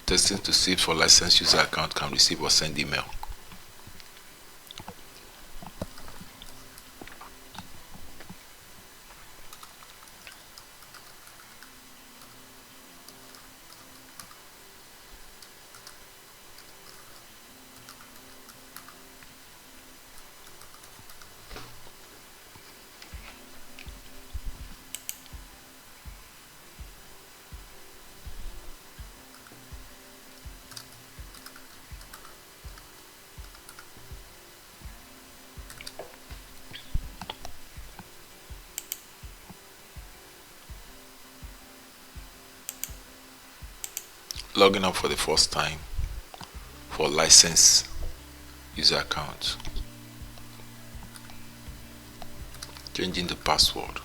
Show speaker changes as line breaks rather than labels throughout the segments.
testing to see if a licensed user account can receive or send email. Logging up for the first time for licensed user account. Changing the password.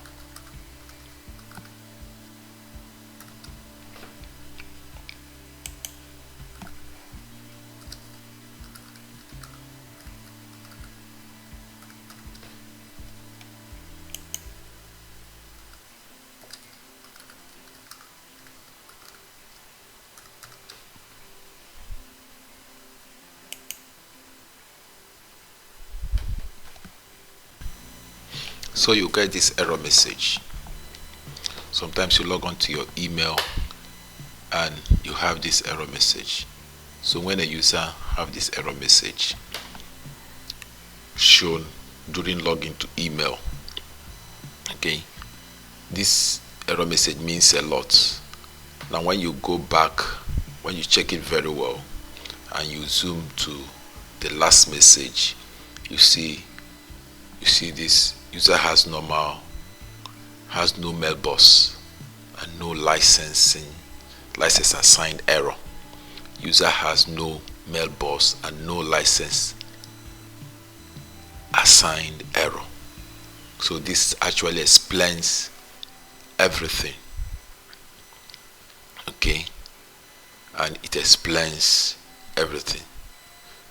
So you get this error message. Sometimes you log on to your email and you have this error message. So when a user have this error message shown during login to email, okay, this error message means a lot. Now when you go back, when you check it very well and you zoom to the last message, you see this user has no mailbox and no license assigned error. User has no mailbox and no license assigned error. So this actually explains everything, okay, and it explains everything.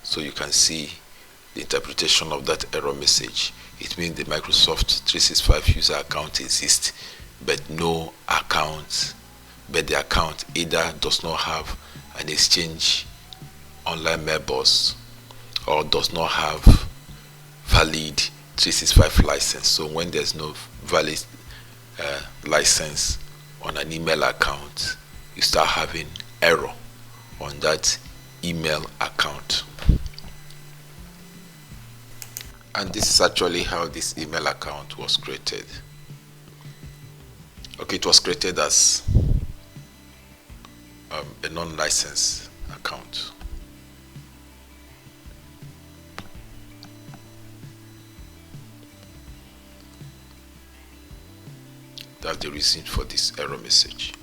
So you can see the interpretation of that error message. It means the Microsoft 365 user account exists, but the account either does not have an Exchange online mailbox or does not have valid 365 license. So when there's no valid license on an email account, you start having error on that email account. And this is actually how this email account was created. Okay, it was created as a non-licensed account. That's the reason for this error message.